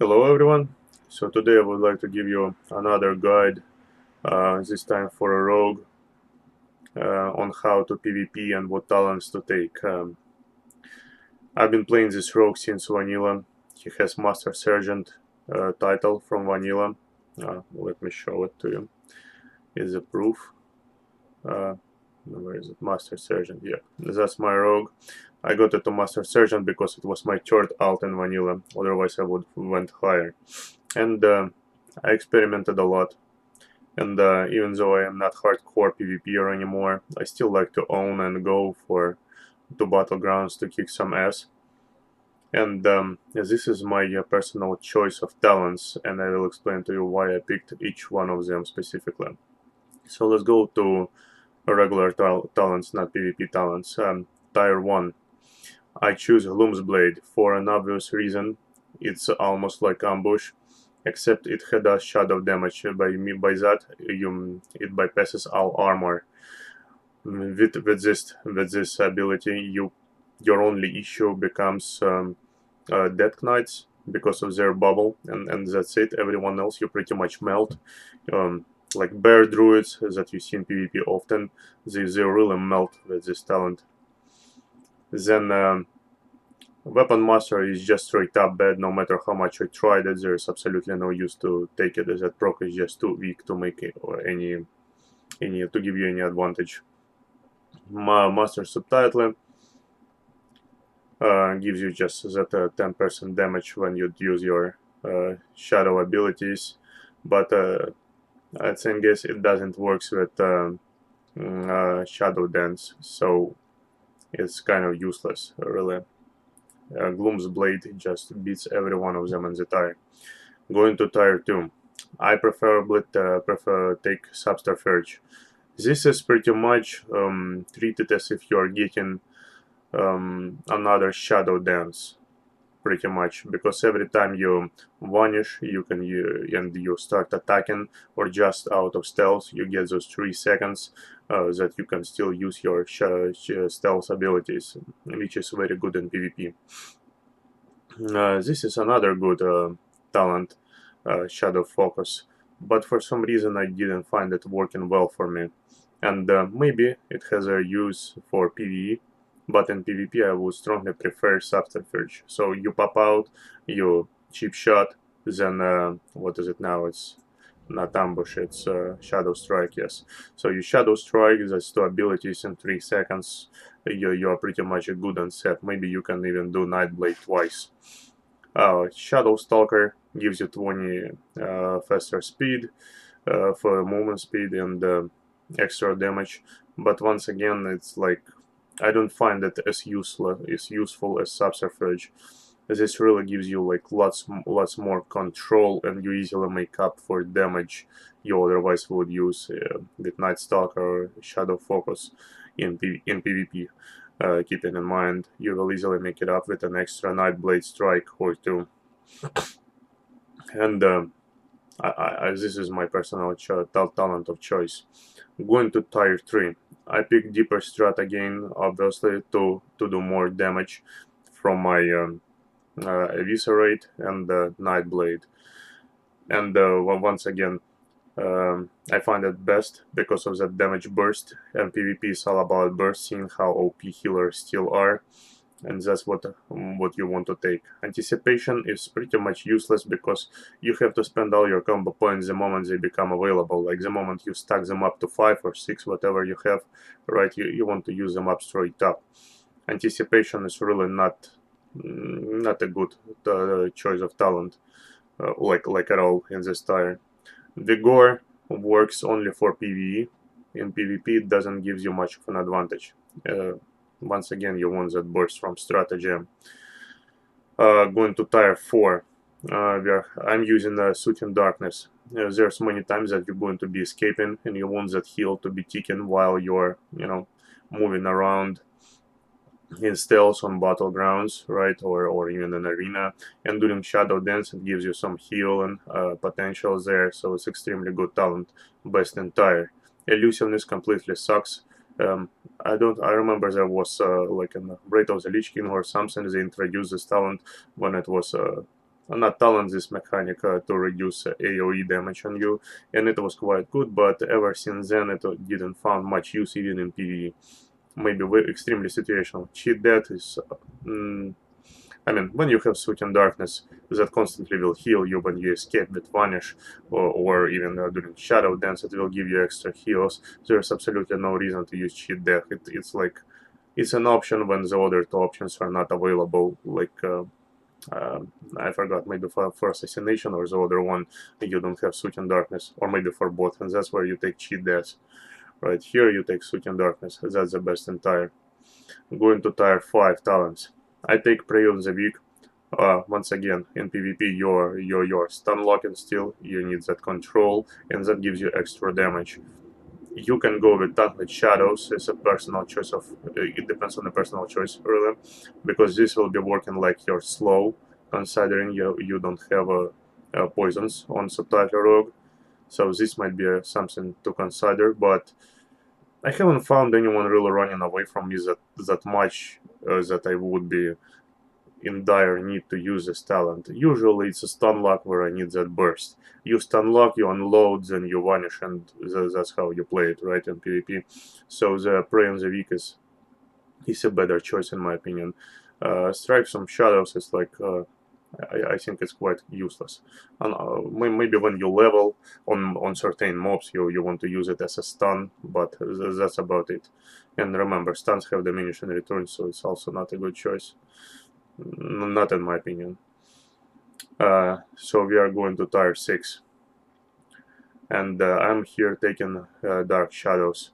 Hello everyone, so today I would like to give you another guide, this time for a rogue, on how to PvP and what talents to take. I've been playing this rogue since Vanilla. He has Master Sergeant title from Vanilla. Let me show it to you. Is a proof. Uh, where is it? Master Sergeant, yeah. That's my rogue. I got it to Master Sergeant because it was my third alt in Vanilla, otherwise I would went higher. And I experimented a lot. And even though I am not hardcore PvPer anymore, I still like to own and go to battlegrounds to kick some ass. And yeah, this is my personal choice of talents, and I will explain to you why I picked each one of them specifically. So let's go to regular talents, not PvP talents. Tier 1. I choose Gloom's Blade for an obvious reason. It's almost like ambush, except it does shadow damage. By that, it bypasses all armor. With this ability, your only issue becomes Death Knights because of their bubble, and that's it. Everyone else you pretty much melt. Like bear druids that you see in PvP often, they really melt with this talent. Then Weapon Master is just straight up bad. No matter how much I tried it, there's absolutely no use to take it, as that proc is just too weak to make it or any to give you any advantage. Master Subtlety gives you just that 10% damage when you use your shadow abilities, but I think it doesn't work with shadow dance, so it's kind of useless, really. Gloom's Blade just beats every one of them in the tire. Going to tier 2, I prefer take Subterfuge. This is pretty much treated as if you're getting another Shadow Dance, pretty much, because every time you vanish, and you start attacking, or just out of stealth, you get those 3 seconds that you can still use your stealth abilities, which is very good in PvP. This is another good talent, Shadow Focus, but for some reason I didn't find it working well for me. And maybe it has a use for PvE, but in PvP I would strongly prefer Subterfuge. So you pop out, you cheap shot, then what is it now? It's not ambush, it's Shadow Strike, yes. So you Shadow Strike, that's 2 abilities in 3 seconds, you are pretty much good and set. Maybe you can even do Nightblade twice. Shadow Stalker gives you 20 faster speed for movement speed and extra damage, but once again it's like I don't find it as useful as Subterfuge. This really gives you like lots more control, and you easily make up for damage you otherwise would use with Night Stalker or Shadow Focus in PvP. Keeping in mind, you will easily make it up with an extra Nightblade Strike or 2. And this is my personal talent of choice. Going to tier 3, I pick Deeper Strat again, obviously, to do more damage from my Eviscerate and Nightblade. And once again, I find it best because of that damage burst, and PvP is all about bursting, how OP healers still are, and that's what you want to take. Anticipation is pretty much useless because you have to spend all your combo points the moment they become available. Like the moment you stack them up to 5 or 6, whatever you have, right, you want to use them up straight up. Anticipation is really not a good choice of talent, like at all in this tier. Vigor works only for PvE. In PvP, it doesn't give you much of an advantage. Once again, you want that burst from stratagem. Going to tier 4, where I'm using Suit in Darkness. There's many times that you're going to be escaping, and you want that heal to be ticking while you're, moving around in stealth on battlegrounds, right, or even an arena. And during Shadow Dance, it gives you some heal and potentials there, so it's extremely good talent, best in tier. Elusiveness completely sucks. I remember there was like in Breath of the Lich King or something, they introduced this talent when it was not talent, this mechanic to reduce AoE damage on you, and it was quite good, but ever since then it didn't found much use even in PvE. Maybe extremely situational. Cheat death is I mean, when you have Suit Darkness, that constantly will heal you when you escape with Vanish, or even during Shadow Dance, it will give you extra heals. There's absolutely no reason to use Cheat Death. It's like, it's an option when the other two options are not available, like, I forgot, maybe for Assassination or the other one, you don't have Suit Darkness, or maybe for both, and that's where you take Cheat Death. Right here, you take Suit Darkness, that's the best in tier. Going to tier 5 talents. I take Prey of the Weak. Once again, in PvP, you're stun locking still. You need that control, and that gives you extra damage. You can go with that with shadows. It's a personal choice of. It depends on the personal choice, really, because this will be working like you're slow, considering you don't have poisons on Subtlety Rogue. So this might be something to consider, but I haven't found anyone really running away from me that much that I would be in dire need to use this talent. Usually it's a stun lock where I need that burst. You stun lock, you unload, then you vanish, and that's how you play it, right, in PvP. So the Prey on the Weak is a better choice in my opinion. Strike some shadows is like, I think it's quite useless. And, maybe when you level on certain mobs, you want to use it as a stun, but that's about it. And remember, stuns have diminishing returns, so it's also not a good choice. Not in my opinion. So we are going to tier 6. And I'm here taking Dark Shadows.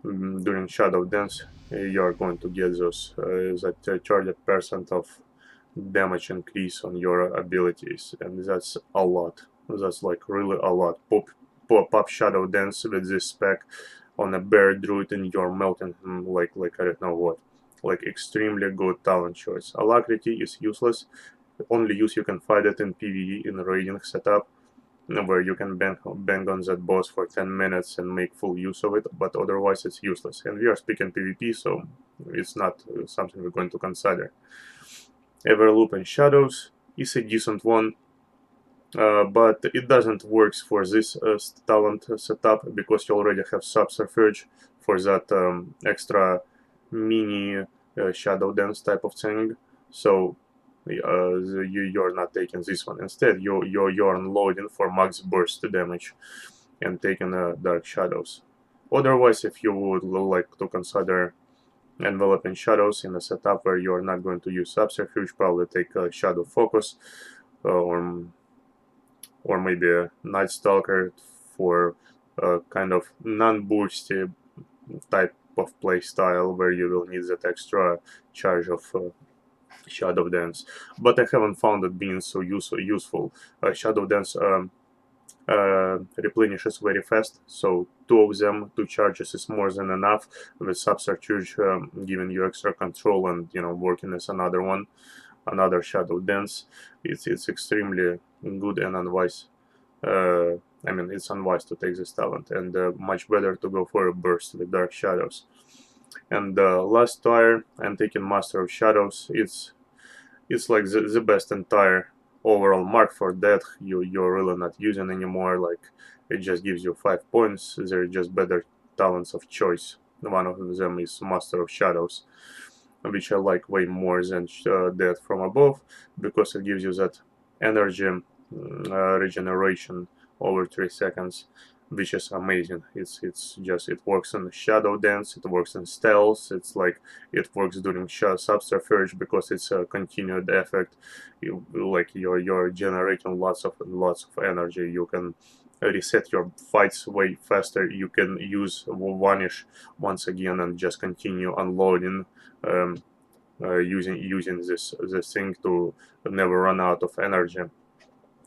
During Shadow Dance, you are going to get those that 30% of damage increase on your abilities, and that's a lot. That's like really a lot. Pop up Shadow Dance with this spec on a bear druid, and you're melting like I don't know what. Like extremely good talent choice. Alacrity is useless. The only use you can find it in PvE in a raiding setup, where you can bang on that boss for 10 minutes and make full use of it, but otherwise it's useless. And we are speaking PvP, so it's not something we're going to consider. Everloop and Shadows is a decent one, but it doesn't work for this talent setup because you already have Subterfuge for that extra mini Shadow Dance type of thing. So you're not taking this one. Instead, you're unloading for max burst damage and taking Dark Shadows. Otherwise, if you would like to consider enveloping shadows in a setup where you're not going to use Subterfuge, probably take a Shadow Focus, or maybe a Night Stalker for a kind of non-boosty type of play style where you will need that extra charge of Shadow Dance. But I haven't found it being so useful. Shadow Dance replenishes very fast, so two charges is more than enough, with Subterfuge giving you extra control and working as another Shadow Dance. It's extremely good and unwise. I mean, it's unwise to take this talent, and much better to go for a burst with Dark Shadows. And last tier, I'm taking Master of Shadows. It's like the best entire overall mark for that. You're really not using anymore. Like, it just gives you 5 points. They're just better talents of choice. One of them is Master of Shadows, which I like way more than Death from Above, because it gives you that energy regeneration over 3 seconds, which is amazing. It's just, it works in Shadow Dance, it works in Stealth, it's like it works during Subterfuge because it's a continued effect. You're generating lots of energy. You can reset your fights way faster. You can use Vanish once again and just continue unloading, using this thing to never run out of energy.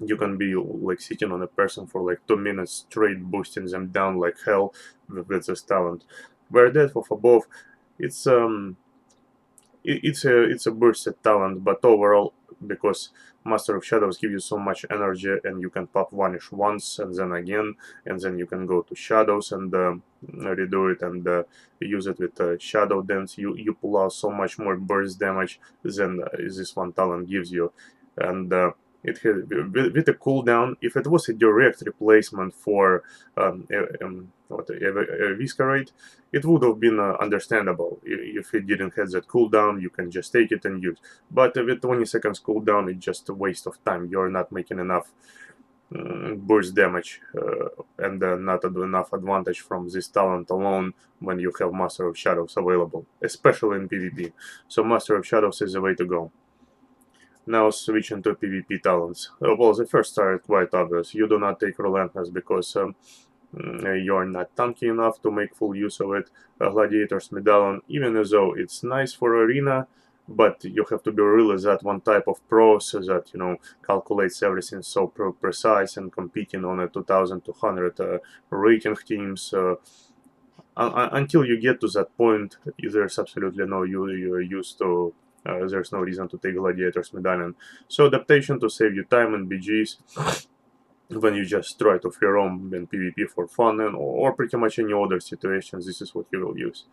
You can be like sitting on a person for like 2 minutes straight, boosting them down like hell with this talent. Where Death of Above, it's it's a bursted talent, but overall, because Master of Shadows give you so much energy, and you can pop Vanish once and then again, and then you can go to Shadows and redo it and use it with Shadow Dance. You pull out so much more burst damage than this one talent gives you, and it had with a cooldown. If it was a direct replacement for a Viscerate, it would have been understandable. If it didn't have that cooldown, you can just take it and use. But with 20 seconds cooldown, it's just a waste of time. You're not making enough burst damage and not enough advantage from this talent alone when you have Master of Shadows available, especially in PvP. So Master of Shadows is the way to go. Now switching to PvP talents. Well, the first are quite obvious. You do not take Relentless because you're not tanky enough to make full use of it. Gladiator's Medallion, even though it's nice for arena, but you have to be really that one type of pro so that, calculates everything so precise and competing on a 2200 rating teams. Until you get to that point, there's absolutely no use to. There's no reason to take Gladiator's Medallion. So adaptation to save you time and BGs when you just try to free roam in PvP for fun or pretty much any other situations, this is what you will use.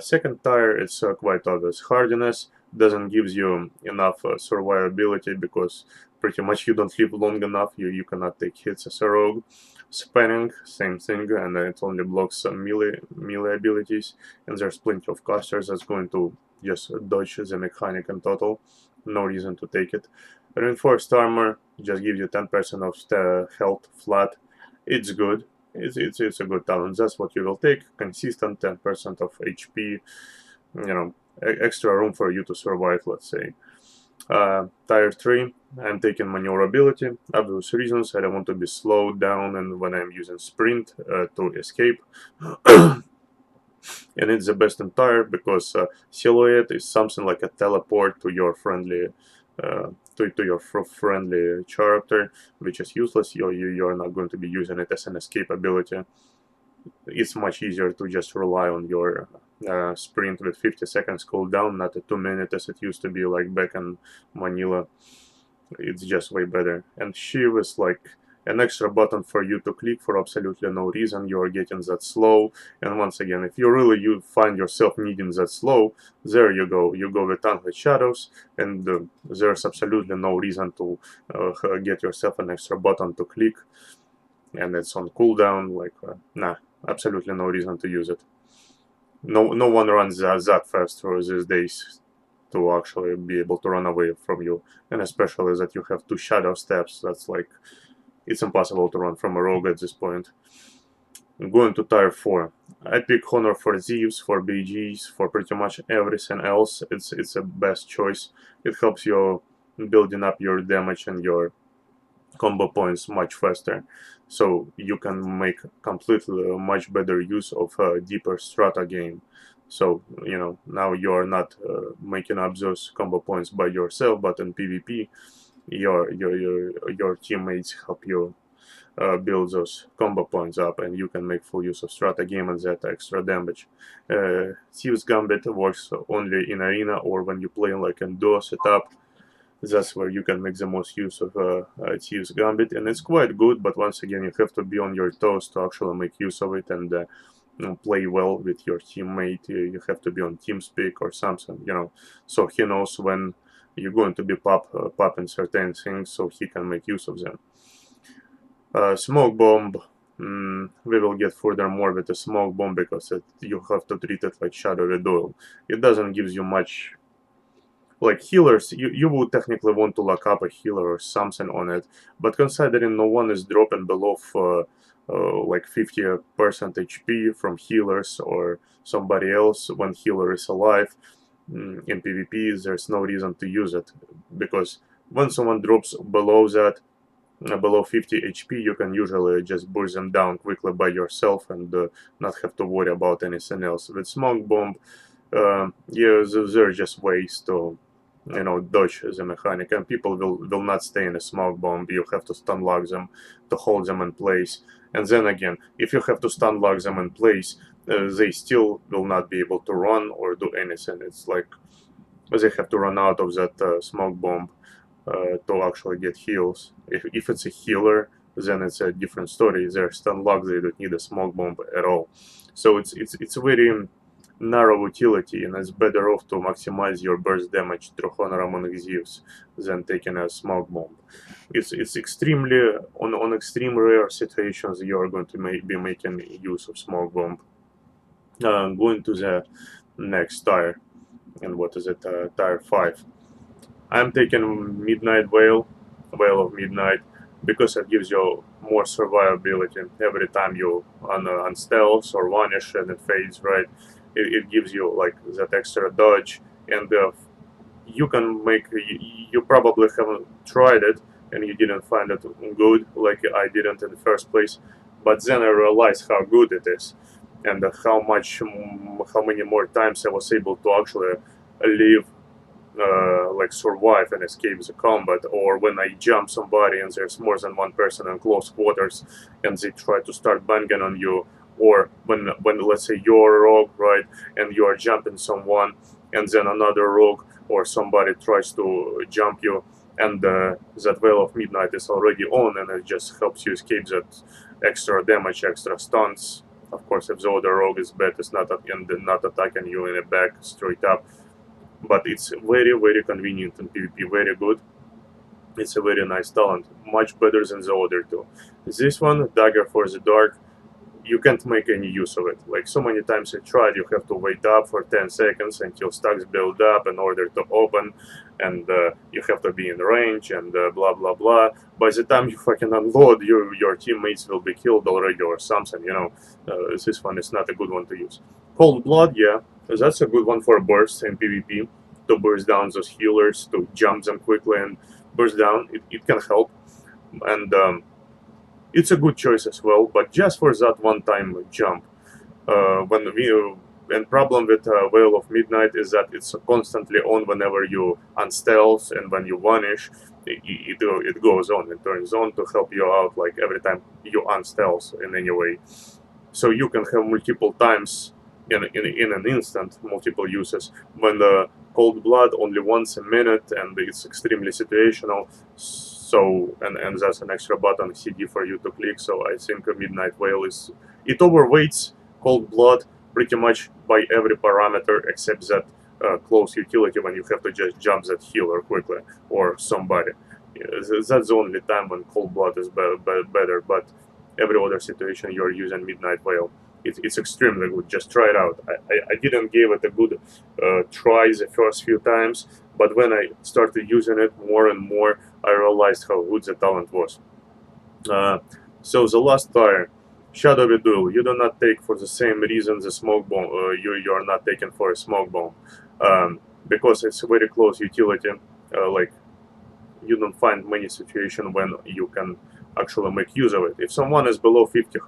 Second tier, it's quite obvious. Hardiness doesn't give you enough survivability because pretty much you don't live long enough, you cannot take hits as a rogue. Spanning, same thing, and it only blocks some melee abilities, and there's plenty of casters that's going to just dodge the mechanic in total. No reason to take it. Reinforced armor just gives you 10% of health flat. It's good. It's a good talent. That's what you will take. Consistent 10% of HP. Extra room for you to survive, let's say. Tier 3, I'm taking maneuverability. Obvious reasons. I don't want to be slowed down and when I'm using sprint to escape. And it's the best in tier because silhouette is something like a teleport to your friendly friendly character, which is useless. You're not going to be using it as an escape ability. It's much easier to just rely on your sprint with 50 seconds cooldown, not a 2 minute as it used to be like back in Manila. It's just way better. And Shiv is like an extra button for you to click for absolutely no reason. You are getting that slow. And once again, if you find yourself needing that slow, there you go. You go with Unlit Shadows, and there's absolutely no reason to get yourself an extra button to click. And it's on cooldown. Like, nah, absolutely no reason to use it. No one runs that fast through these days to actually be able to run away from you, and especially that you have 2 shadow steps. That's like, it's impossible to run from a rogue at this point. Going to tier 4, I pick Honor for Thieves, for BGs, for pretty much everything else. It's a best choice. It helps you building up your damage and your combo points much faster, so you can make completely much better use of a deeper strata game. So now you are not making up those combo points by yourself, but in PvP your teammates help you build those combo points up, and you can make full use of strata game and that extra damage. Thieves Gambit works only in arena or when you play like in duo setup. That's where you can make the most use of Thieves Gambit, and it's quite good, but once again you have to be on your toes to actually make use of it and play well with your teammate. You have to be on TeamSpeak or something, so he knows when you're going to be popping certain things, so he can make use of them. Smoke Bomb, we will get furthermore with the Smoke Bomb because you have to treat it like Shadowy Duel. It doesn't give you much. Like healers, you would technically want to lock up a healer or something on it, but considering no one is dropping below like 50% HP from healers or somebody else when healer is alive in PvP, there's no reason to use it, because when someone drops below that, below 50 HP, you can usually just burst them down quickly by yourself and not have to worry about anything else. With Smoke Bomb, yeah, there are just ways to dodge the mechanic, and people will not stay in a smoke bomb. You have to stun lock them to hold them in place, and then again, if you have to stun lock them in place, they still will not be able to run or do anything. It's like they have to run out of that smoke bomb to actually get heals. If it's a healer, then it's a different story. They're stun locked, they don't need a smoke bomb at all. So it's very narrow utility, and it's better off to maximize your burst damage through Honor Among Thieves than taking a smoke bomb. It's extremely on extreme rare situations you are going to be making use of smoke bomb. Going to the next tire, and what is it? Tire 5. I'm taking Midnight Veil, Veil of Midnight, because it gives you more survivability every time you on stealth or vanish and it fades, right? It gives you like that extra dodge, and you can make. You probably haven't tried it and you didn't find it good, like I didn't in the first place. But then I realized how good it is, and how many more times I was able to actually live, like survive and escape the combat, or when I jump somebody and there's more than one person in close quarters and they try to start banging on you, or when let's say you're a rogue, right, and you are jumping someone and then another rogue or somebody tries to jump you, and that Veil of Midnight is already on and it just helps you escape that extra damage, extra stunts. Of course, if the other rogue is bad, it's not not attacking you in the back straight up, but it's very convenient in PvP, very good. It's a very nice talent, much better than the other two. This one, Dagger for the Dark, you can't make any use of it. Like so many times I tried, you have to wait up for 10 seconds until stacks build up in order to open, and you have to be in range and blah blah blah. By the time you fucking unload, your teammates will be killed already or something, you know. This one is not a good one to use. Cold Blood, yeah, that's a good one for bursts in PvP, to burst down those healers, to jump them quickly and burst down. It can help, and it's a good choice as well, but just for that one-time jump. When we and problem with Veil of Midnight is that it's constantly on whenever you unstealth, and when you vanish, it goes on, it turns on to help you out, like every time you unstealth in any way. So you can have multiple times in an instant, multiple uses. When the Cold Blood only once a minute, and it's extremely situational. So and that's an extra button CD for you to click. So I think Midnight Veil it overweights Cold Blood pretty much by every parameter except that close utility, when you have to just jump that healer quickly or somebody. Yeah, that's the only time when Cold Blood is better, but every other situation you're using Midnight Veil. It's extremely good. Just try it out. I didn't give it a good try the first few times, but when I started using it more and more, I realized how good the talent was. So the last tire, Shadowy Duel, you do not take for the same reason the smoke bomb. You are not taken for a smoke bomb, because it's a very close utility. Like you don't find many situations when you can actually make use of it. If someone is below 50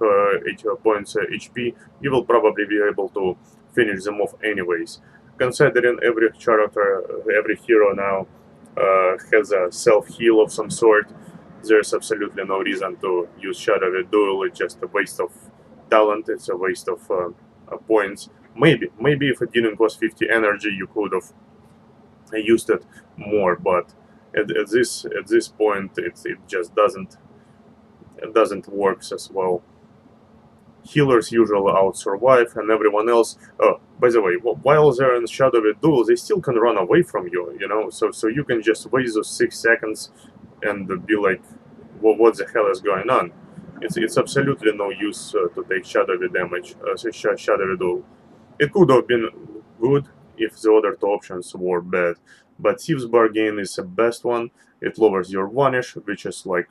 80 points HP, you will probably be able to finish them off anyways. Considering every character, every hero now has a self-heal of some sort, there's absolutely no reason to use Shadowy Duel. It's just a waste of talent, it's a waste of points. Maybe if it didn't cost 50 energy, you could have used it more, but at this point, it just doesn't work as well. Healers usually out survive, and everyone else. Oh, by the way, while they're in Shadowy Duel, they still can run away from you. You know, so you can just waste those 6 seconds and be like, well, what the hell is going on? It's absolutely no use to take shadowy damage, Shadowy Duel. It could have been good if the other two options were bad, but Thieves Bargain is the best one. It lowers your vanish, which is like,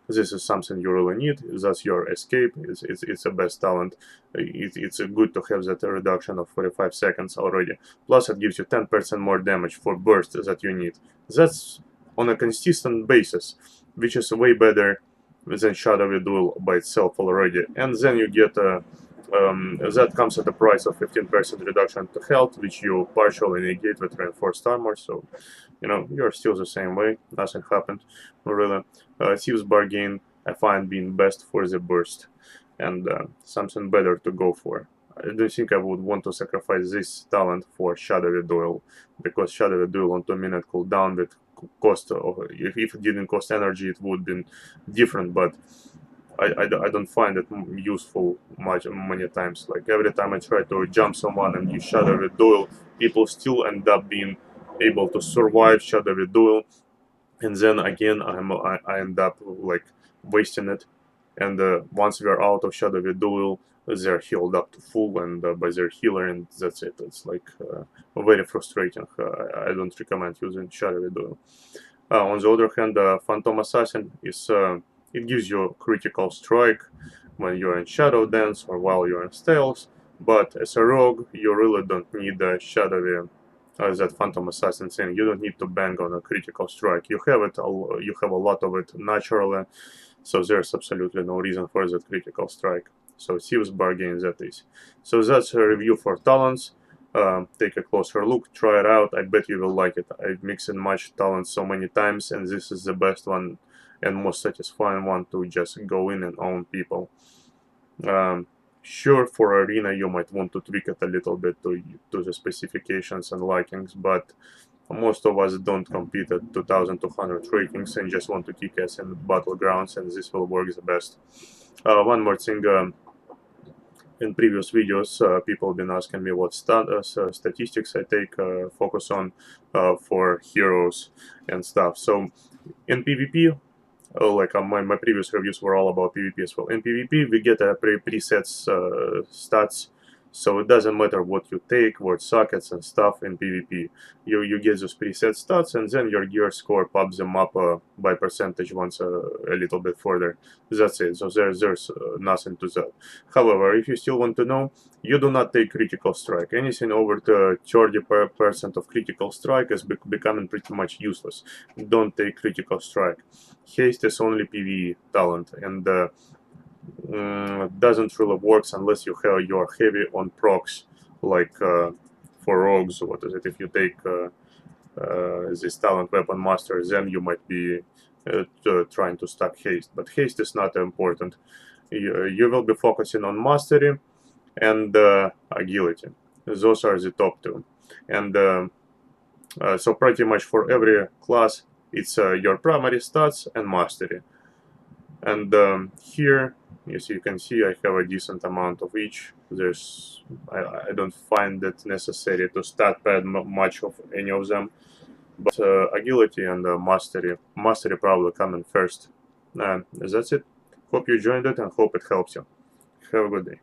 this is something you really need. That's your escape. It's the best talent. It's good to have that reduction of 45 seconds already. Plus, it gives you 10% more damage for burst that you need. That's on a consistent basis, which is way better than Shadowy Duel by itself already. And then you get that comes at the price of 15% reduction to health, which you partially negate with reinforced armor. So, you know, you're still the same way. Nothing happened, really. Thieves Bargain, I find being best for the burst, and something better to go for. I don't think I would want to sacrifice this talent for Shadowy Duel, because Shadowy Duel on 2-minute cooldown with cost of, if it didn't cost energy, it would have been different, but I don't find it useful many times. Like every time I try to jump someone and use Shadow with Duel, people still end up being able to survive Shadow with Duel, and then again I end up like wasting it. And once we're out of Shadow with Duel, they're healed up to full and by their healer, and that's it. It's like very frustrating. I don't recommend using Shadow with Duel. On the other hand, Phantom Assassin is it gives you critical strike when you're in Shadow Dance or while you're in Stealth, but as a rogue, you really don't need a shadowy that Phantom Assassin thing. You don't need to bang on a critical strike. You have it. You have a lot of it naturally, so there's absolutely no reason for that critical strike. So Thieves bargain that is. So that's a review for talents. Take a closer look, try it out. I bet you will like it. I've mixed and matched talents so many times, and this is the best one and most satisfying one to just go in and own people. Sure, for arena you might want to tweak it a little bit to the specifications and likings, but most of us don't compete at 2200 ratings and just want to kick ass in battlegrounds, and this will work the best. One more thing. In previous videos, people have been asking me what statistics I take focus on for heroes and stuff. So in PvP, like my previous reviews were all about PvP as well. In PvP, we get a preset stats, so it doesn't matter what you take, what sockets and stuff in PvP. You get those preset stats, and then your gear score pops them up by percentage once a little bit further. That's it. So there's nothing to that. However, if you still want to know, you do not take critical strike. Anything over to 30% of critical strike is becoming pretty much useless. Don't take critical strike. Haste is only PvE talent, and doesn't really works unless you are heavy on procs, like for rogues. What is it? If you take this talent weapon master, then you might be trying to stack haste. But haste is not important. You will be focusing on mastery and agility. Those are the top two. And so pretty much for every class, it's your primary stats and mastery. And here, as you can see, I have a decent amount of each. I don't find it necessary to stat pad much of any of them, but agility and mastery probably coming first. That's it. Hope you enjoyed it and hope it helps you. Have a good day.